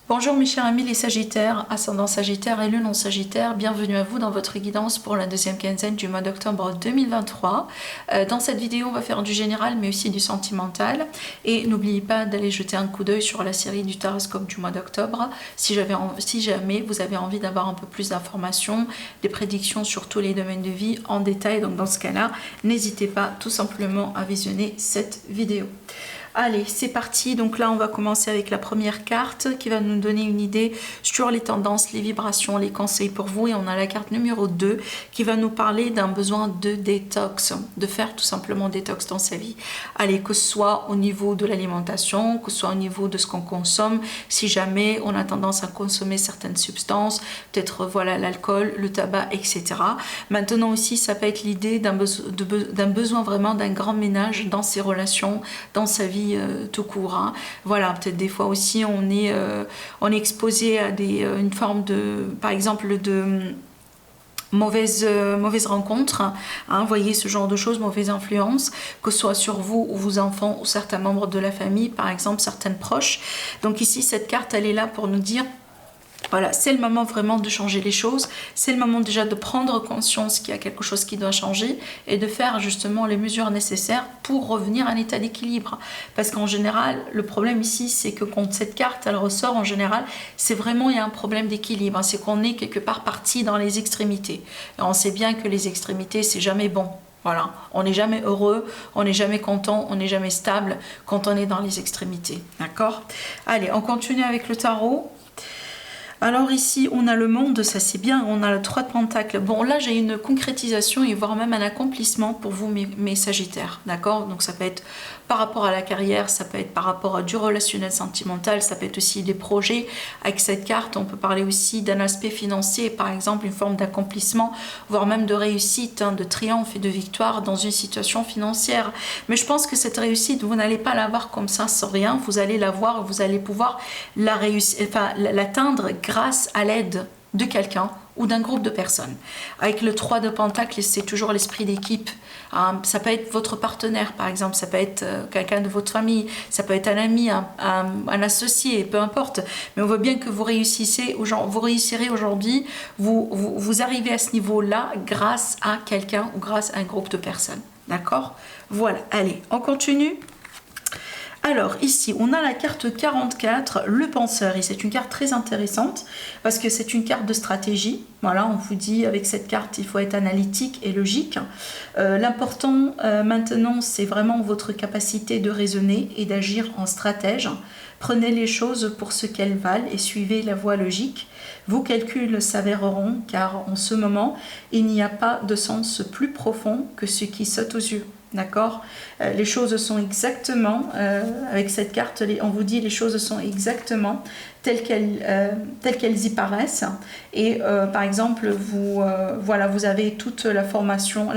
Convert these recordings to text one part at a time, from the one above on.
Bonjour mes chers amis les Sagittaires, ascendant Sagittaire et Lune en Sagittaire, bienvenue à vous dans votre guidance pour la deuxième quinzaine du mois d'octobre 2023. Dans cette vidéo on va faire du général mais aussi du sentimental et n'oubliez pas d'aller jeter un coup d'œil sur la série du Taroscope du mois d'octobre si jamais vous avez envie d'avoir un peu plus d'informations, des prédictions sur tous les domaines de vie en détail. Donc dans ce cas là, n'hésitez pas tout simplement à visionner cette vidéo. Allez, c'est parti. Donc là, on va commencer avec la première carte qui va nous donner une idée sur les tendances, les vibrations, les conseils pour vous. Et on a la carte numéro 2 qui va nous parler d'un besoin de détox, de faire tout simplement détox dans sa vie. Allez, que ce soit au niveau de l'alimentation, que ce soit au niveau de ce qu'on consomme, si jamais on a tendance à consommer certaines substances, peut-être voilà l'alcool, le tabac, etc. Maintenant aussi, ça peut être l'idée d'un besoin vraiment d'un grand ménage dans ses relations, dans sa vie tout court. Hein. Voilà, peut-être des fois aussi on est exposé à une forme de, par exemple, de mauvaise rencontre, hein, voyez ce genre de choses, mauvaise influence, que ce soit sur vous ou vos enfants ou certains membres de la famille, par exemple certaines proches. Donc ici, cette carte, elle est là pour nous dire voilà, c'est le moment vraiment de changer les choses, c'est le moment déjà de prendre conscience qu'il y a quelque chose qui doit changer et de faire justement les mesures nécessaires pour revenir à un état d'équilibre. Parce qu'en général, le problème ici, c'est que quand cette carte, elle ressort, en général, c'est vraiment, il y a un problème d'équilibre, c'est qu'on est quelque part parti dans les extrémités. Et on sait bien que les extrémités, c'est jamais bon. Voilà, on n'est jamais heureux, on n'est jamais content, on n'est jamais stable quand on est dans les extrémités. D'accord ? Allez, on continue avec le tarot. Alors ici, on a le monde, ça c'est bien, on a le 3 de Pentacles. Bon, là, j'ai une concrétisation et voire même un accomplissement pour vous, mes Sagittaires, d'accord? Donc ça peut être par rapport à la carrière, ça peut être par rapport à du relationnel sentimental, ça peut être aussi des projets. Avec cette carte, on peut parler aussi d'un aspect financier, par exemple, une forme d'accomplissement, voire même de réussite, hein, de triomphe et de victoire dans une situation financière. Mais je pense que cette réussite, vous n'allez pas l'avoir comme ça, sans rien, vous allez l'avoir, vous allez pouvoir l'atteindre grâce à l'aide de quelqu'un ou d'un groupe de personnes. Avec le 3 de Pentacles, c'est toujours l'esprit d'équipe. Ça peut être votre partenaire, par exemple, ça peut être quelqu'un de votre famille, ça peut être un ami, un associé, peu importe. Mais on voit bien que vous réussirez aujourd'hui, vous arrivez à ce niveau-là grâce à quelqu'un ou grâce à un groupe de personnes. D'accord ? Voilà, allez, on continue. Alors ici, on a la carte 44, le penseur, et c'est une carte très intéressante parce que c'est une carte de stratégie. Voilà, on vous dit avec cette carte, il faut être analytique et logique. L'important maintenant, c'est vraiment votre capacité de raisonner et d'agir en stratège. Prenez les choses pour ce qu'elles valent et suivez la voie logique. Vos calculs s'avéreront car en ce moment, il n'y a pas de sens plus profond que ce qui saute aux yeux. D'accord, les choses sont exactement, avec cette carte, on vous dit les choses sont exactement telles qu'elles y paraissent. Et par exemple, vous avez toute l'information,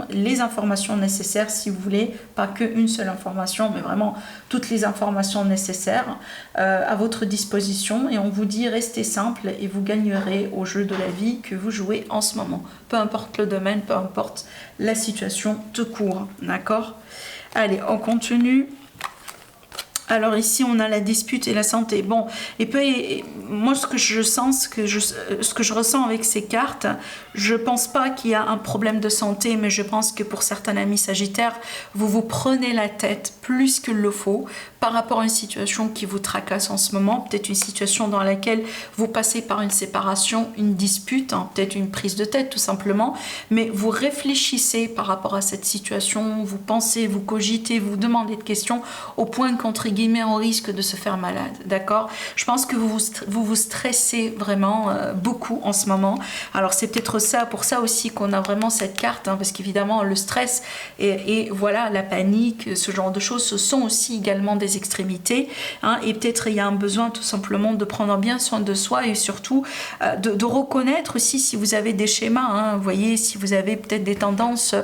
les informations nécessaires si vous voulez, pas qu'une seule information, mais vraiment toutes les informations nécessaires à votre disposition. Et on vous dit restez simple et vous gagnerez au jeu de la vie que vous jouez en ce moment. Peu importe le domaine, peu importe la situation tout court. D'accord ? Allez, on continue. Alors ici, on a la dispute et la santé. Bon, moi, ce que je sens, ce que je ressens avec ces cartes, je pense pas qu'il y a un problème de santé, mais je pense que pour certains amis Sagittaires, vous vous prenez la tête plus qu'il le faut par rapport à une situation qui vous tracasse en ce moment, peut-être une situation dans laquelle vous passez par une séparation, une dispute, hein, peut-être une prise de tête tout simplement, mais vous réfléchissez par rapport à cette situation, vous pensez, vous cogitez, vous demandez des questions au point qu'entre guillemets on risque de se faire malade, d'accord? Je pense que vous stressez vraiment beaucoup en ce moment. Alors c'est peut-être pour ça aussi qu'on a vraiment cette carte, hein, parce qu'évidemment le stress et voilà la panique, ce genre de choses, ce sont aussi également des extrémités, hein, et peut-être il y a un besoin tout simplement de prendre bien soin de soi et surtout de reconnaître aussi si vous avez des schémas, hein, vous voyez, si vous avez peut-être des tendances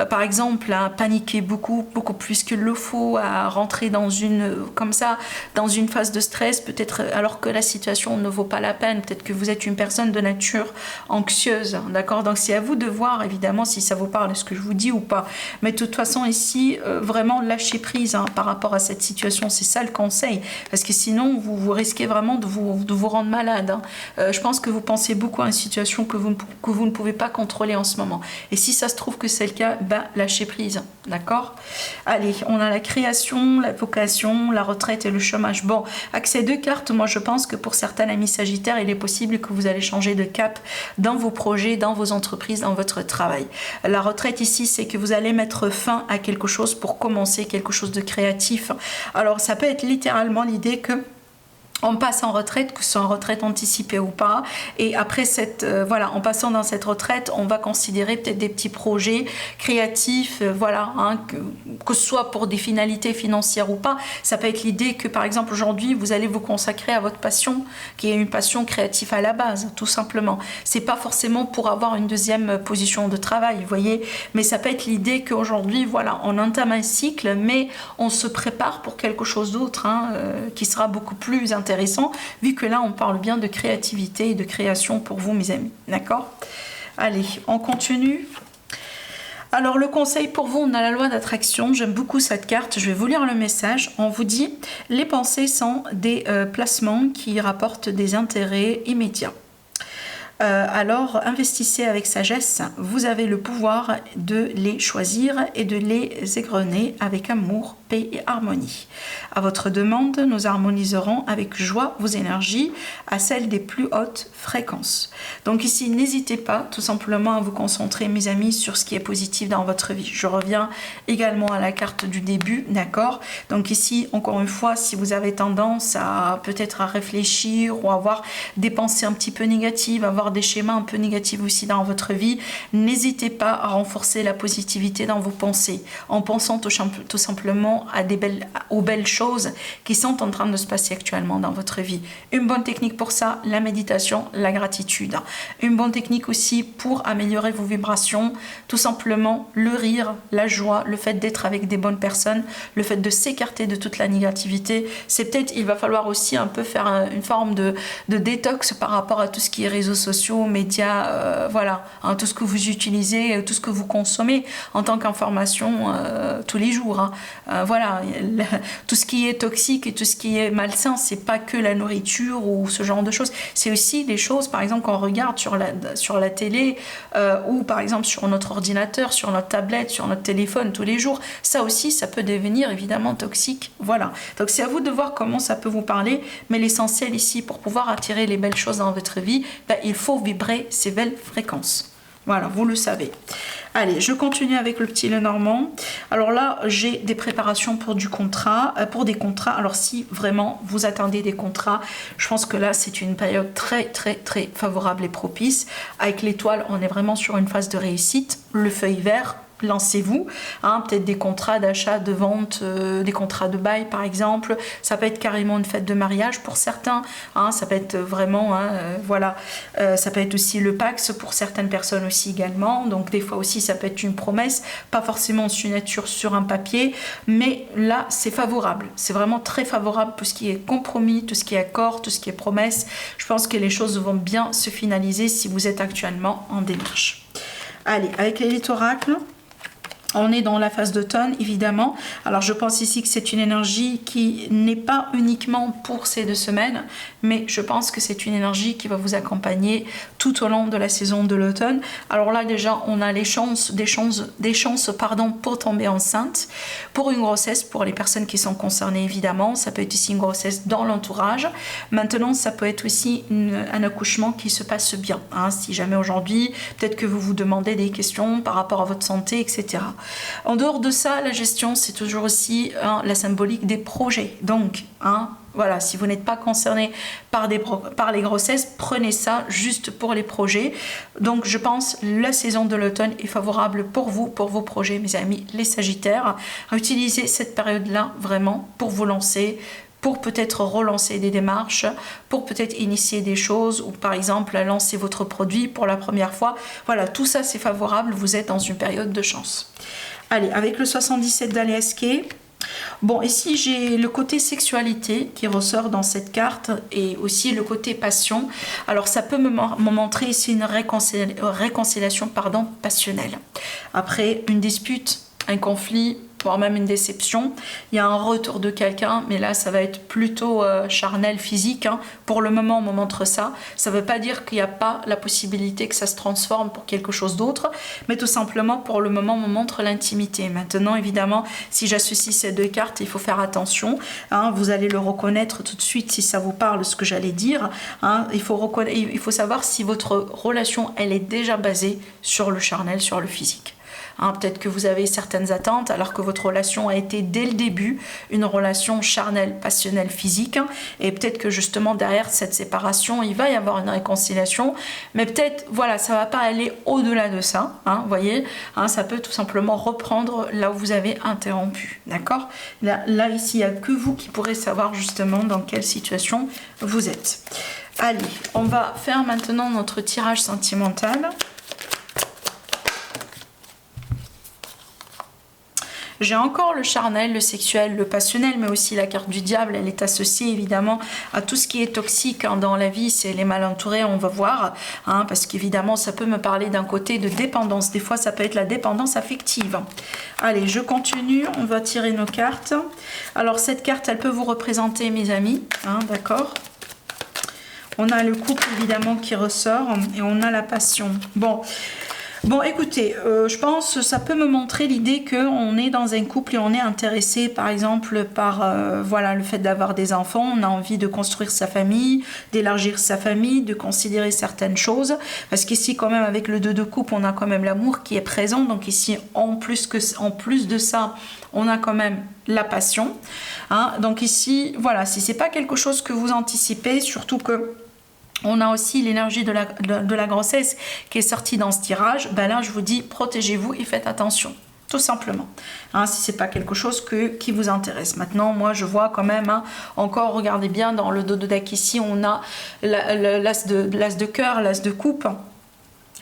par exemple à paniquer beaucoup plus qu'il le faut, à rentrer dans une comme ça dans une phase de stress, peut-être alors que la situation ne vaut pas la peine, peut-être que vous êtes une personne de nature anxieuse, d'accord? Donc c'est à vous de voir évidemment si ça vous parle ce que je vous dis ou pas. Mais de toute façon ici, vraiment lâcher prise par rapport à cette situation, c'est ça le conseil, parce que sinon vous risquez vraiment de vous rendre malade. Je pense que vous pensez beaucoup à une situation que vous ne pouvez pas contrôler en ce moment. Et si ça se trouve que c'est le cas, lâchez prise, d'accord? Allez, on a la création, la vocation, la retraite et le chômage. Bon, avec ces deux cartes, moi je pense que pour certains amis Sagittaires, il est possible que vous allez changer de cap dans vos projets, dans vos entreprises, dans votre travail. La retraite ici, c'est que vous allez mettre fin à quelque chose pour commencer quelque chose de créatif. Alors ça peut être littéralement l'idée que on passe en retraite, que ce soit en retraite anticipée ou pas, et après en passant dans cette retraite, on va considérer peut-être des petits projets créatifs, que ce soit pour des finalités financières ou pas. Ça peut être l'idée que par exemple aujourd'hui vous allez vous consacrer à votre passion, qui est une passion créative à la base, tout simplement. C'est pas forcément pour avoir une deuxième position de travail, vous voyez, mais ça peut être l'idée qu'aujourd'hui, on entame un cycle, mais on se prépare pour quelque chose d'autre, qui sera beaucoup plus intéressant, vu que là on parle bien de créativité et de création pour vous mes amis, d'accord? Allez, on continue. Alors le conseil pour vous, on a la loi d'attraction, j'aime beaucoup cette carte, je vais vous lire le message. On vous dit, les pensées sont des placements qui rapportent des intérêts immédiats. Alors investissez avec sagesse, vous avez le pouvoir de les choisir et de les égrener avec amour, paix et harmonie. À votre demande, nous harmoniserons avec joie vos énergies à celles des plus hautes fréquences. Donc ici, n'hésitez pas tout simplement à vous concentrer, mes amis, sur ce qui est positif dans votre vie. Je reviens également à la carte du début, d'accord? Donc ici, encore une fois, si vous avez tendance à peut-être à réfléchir ou à avoir des pensées un petit peu négatives, avoir des schémas un peu négatifs aussi dans votre vie, n'hésitez pas à renforcer la positivité dans vos pensées, en pensant tout simplement aux belles choses qui sont en train de se passer actuellement dans votre vie. Une bonne technique pour ça, la méditation, la gratitude. Une bonne technique aussi pour améliorer vos vibrations, tout simplement le rire, la joie, le fait d'être avec des bonnes personnes, le fait de s'écarter de toute la négativité. C'est peut-être, il va falloir aussi un peu faire une forme de détox par rapport à tout ce qui est réseaux sociaux, médias, tout ce que vous utilisez, tout ce que vous consommez en tant qu'information tous les jours. Tout ce qui est toxique et tout ce qui est malsain, c'est pas que la nourriture ou ce genre de choses, c'est aussi des choses, par exemple, qu'on regarde sur la télé ou par exemple sur notre ordinateur, sur notre tablette, sur notre téléphone tous les jours. Ça aussi, ça peut devenir évidemment toxique. Voilà. Donc c'est à vous de voir comment ça peut vous parler, mais l'essentiel ici, pour pouvoir attirer les belles choses dans votre vie, il faut vibrer ces belles fréquences. Voilà, vous le savez. Allez, je continue avec le petit Lenormand. Alors là, j'ai des préparations pour des contrats. Alors si vraiment vous attendez des contrats, je pense que là, c'est une période très, très, très favorable et propice. Avec l'étoile, on est vraiment sur une phase de réussite. Le feuille vert, lancez-vous, peut-être des contrats d'achat, de vente, des contrats de bail par exemple, ça peut être carrément une fête de mariage pour certains, ça peut être vraiment, ça peut être aussi le Pax pour certaines personnes aussi également, donc des fois aussi ça peut être une promesse, pas forcément une signature sur un papier, mais là c'est favorable, c'est vraiment très favorable, tout ce qui est compromis, tout ce qui est accord, tout ce qui est promesse, je pense que les choses vont bien se finaliser si vous êtes actuellement en démarche. Allez, avec l'élite oracle, on est dans la phase d'automne, évidemment. Alors, je pense ici que c'est une énergie qui n'est pas uniquement pour ces 2 semaines, mais je pense que c'est une énergie qui va vous accompagner tout au long de la saison de l'automne. Alors là, déjà, on a des chances pour tomber enceinte, pour une grossesse, pour les personnes qui sont concernées, évidemment. Ça peut être ici une grossesse dans l'entourage. Maintenant, ça peut être aussi un accouchement qui se passe bien. Si jamais aujourd'hui, peut-être que vous vous demandez des questions par rapport à votre santé, etc. En dehors de ça, la gestion, c'est toujours aussi la symbolique des projets. Donc, si vous n'êtes pas concerné par les grossesses, prenez ça juste pour les projets. Donc, je pense la saison de l'automne est favorable pour vous, pour vos projets, mes amis, les Sagittaires. Utilisez cette période-là vraiment pour vous lancer, pour peut-être relancer des démarches, pour peut-être initier des choses ou par exemple lancer votre produit pour la première fois. Voilà, tout ça c'est favorable, vous êtes dans une période de chance. Allez, avec le 77 d'Aliaske, Bon, ici j'ai le côté sexualité qui ressort dans cette carte et aussi le côté passion. Alors ça peut me montrer ici une réconciliation passionnelle. Après une dispute, un conflit, voire même une déception, il y a un retour de quelqu'un, mais là ça va être plutôt charnel, physique, hein. Pour le moment on me montre ça. Ça ne veut pas dire qu'il n'y a pas la possibilité que ça se transforme pour quelque chose d'autre, mais tout simplement pour le moment on me montre l'intimité. Maintenant évidemment, si j'associe ces deux cartes, il faut faire attention, hein. Vous allez le reconnaître tout de suite si ça vous parle ce que j'allais dire, hein. Il faut savoir si votre relation elle est déjà basée sur le charnel, sur le physique. Hein, peut-être que vous avez certaines attentes alors que votre relation a été dès le début une relation charnelle, passionnelle, physique, et peut-être que justement derrière cette séparation il va y avoir une réconciliation, mais peut-être voilà, ça va pas aller au-delà de ça, hein, voyez, hein, ça peut tout simplement reprendre là où vous avez interrompu, d'accord, là ici il n'y a que vous qui pourrez savoir justement dans quelle situation vous êtes. Allez, on va faire maintenant notre tirage sentimental. J'ai encore le charnel, le sexuel, le passionnel, mais aussi la carte du diable. Elle est associée évidemment à tout ce qui est toxique, hein, dans la vie. C'est les mal entourés, on va voir, hein, parce qu'évidemment ça peut me parler d'un côté de dépendance. Des fois ça peut être la dépendance affective. Allez, je continue, on va tirer nos cartes. Alors cette carte, elle peut vous représenter mes amis, hein, d'accord. On a le couple évidemment qui ressort et on a la passion. Bon, écoutez, je pense que ça peut me montrer l'idée qu'on est dans un couple et on est intéressé, par exemple, par voilà, le fait d'avoir des enfants. On a envie de construire sa famille, d'élargir sa famille, de considérer certaines choses. Parce qu'ici, quand même, avec le 2 de coupe, on a quand même l'amour qui est présent. Donc ici, en plus de ça, on a quand même la passion. Hein. Donc ici, voilà, si c'est pas quelque chose que vous anticipez, surtout que on a aussi l'énergie de la grossesse qui est sortie dans ce tirage. Ben là, je vous dis, protégez-vous et faites attention. Tout simplement. Hein, si c'est pas quelque chose qui vous intéresse. Maintenant, moi, je vois quand même, hein, encore, regardez bien, dans le dos de deck ici, on a l'as de cœur, l'as de coupe.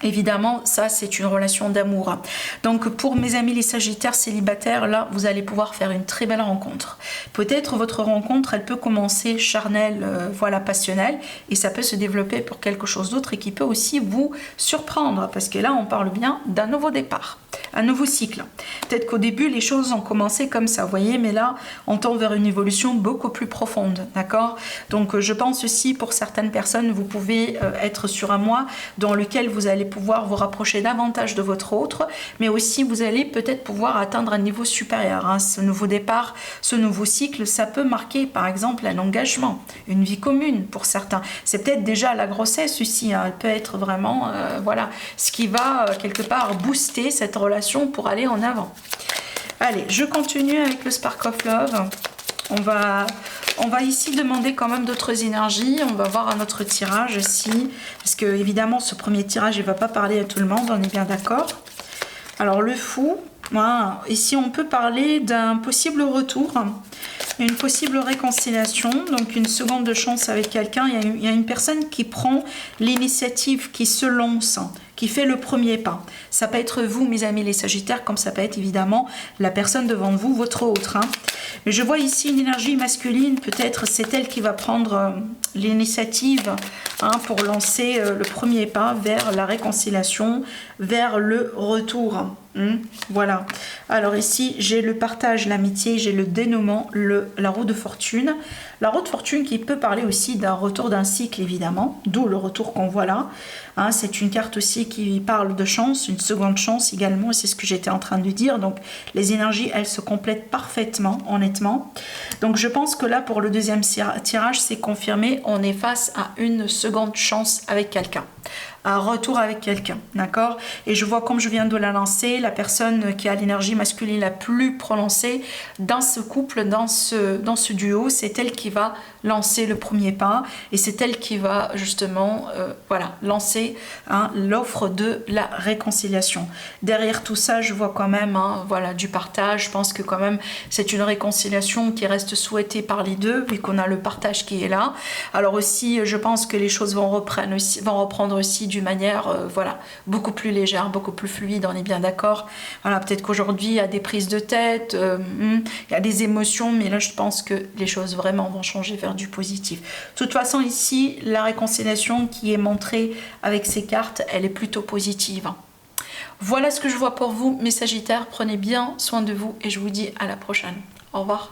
Évidemment, ça c'est une relation d'amour. Donc pour mes amis les sagittaires célibataires, là vous allez pouvoir faire une très belle rencontre. Peut-être votre rencontre, elle peut commencer charnelle, voilà, passionnelle, et ça peut se développer pour quelque chose d'autre et qui peut aussi vous surprendre, parce que là on parle bien d'un nouveau départ, un nouveau cycle. Peut-être qu'au début les choses ont commencé comme ça, vous voyez, mais là on tend vers une évolution beaucoup plus profonde, d'accord. Donc je pense aussi pour certaines personnes, vous pouvez être sur un mois dans lequel vous allez pouvoir vous rapprocher davantage de votre autre, mais aussi vous allez peut-être pouvoir atteindre un niveau supérieur, hein. Ce nouveau départ, ce nouveau cycle, ça peut marquer par exemple un engagement, une vie commune pour certains. C'est peut-être déjà la grossesse aussi, hein. Elle peut être vraiment voilà, ce qui va quelque part booster cette relation pour aller en avant. Allez, je continue avec le Spark of Love. On va ici demander quand même d'autres énergies. On va voir un autre tirage ici. Parce que évidemment, ce premier tirage, il ne va pas parler à tout le monde. On est bien d'accord. Alors, le fou. Voilà. Ici, on peut parler d'un possible retour. Une possible réconciliation. Donc, une seconde chance avec quelqu'un. Il y a une personne qui prend l'initiative, qui se lance, qui fait le premier pas. Ça peut être vous, mes amis les sagittaires, comme ça peut être évidemment la personne devant vous, votre autre, hein. Mais je vois ici une énergie masculine, peut-être c'est elle qui va prendre l'initiative, hein, pour lancer le premier pas vers la réconciliation, vers le retour. Voilà. Alors ici, j'ai le partage, l'amitié, j'ai le dénouement, la roue de fortune. La roue de fortune qui peut parler aussi d'un retour d'un cycle, évidemment, d'où le retour qu'on voit là. Hein, c'est une carte aussi qui parle de chance, une seconde chance également, c'est ce que j'étais en train de dire. Donc les énergies, elles se complètent parfaitement, honnêtement. Donc je pense que là, pour le deuxième tirage, c'est confirmé, on est face à une seconde chance avec quelqu'un. Un retour avec quelqu'un, d'accord. Et je vois, comme je viens de la lancer, la personne qui a l'énergie masculine la plus prononcée dans ce couple, dans ce duo, c'est elle qui va lancer le premier pas et c'est elle qui va justement voilà, lancer, hein, l'offre de la réconciliation. Derrière tout ça, je vois quand même, hein, voilà, du partage. Je pense que quand même c'est une réconciliation qui reste souhaitée par les deux, vu qu'on a le partage qui est là. Alors aussi, je pense que les choses vont reprendre aussi d'une manière voilà, beaucoup plus légère, beaucoup plus fluide, on est bien d'accord. d'accord? Voilà, peut-être qu'aujourd'hui, il y a des prises de tête, il y a des émotions, mais là, je pense que les choses vraiment vont changer vers du positif. De toute façon, ici, la réconciliation qui est montrée avec ces cartes, elle est plutôt positive. Voilà ce que je vois pour vous, mes Sagittaires. Prenez bien soin de vous et je vous dis à la prochaine. Au revoir.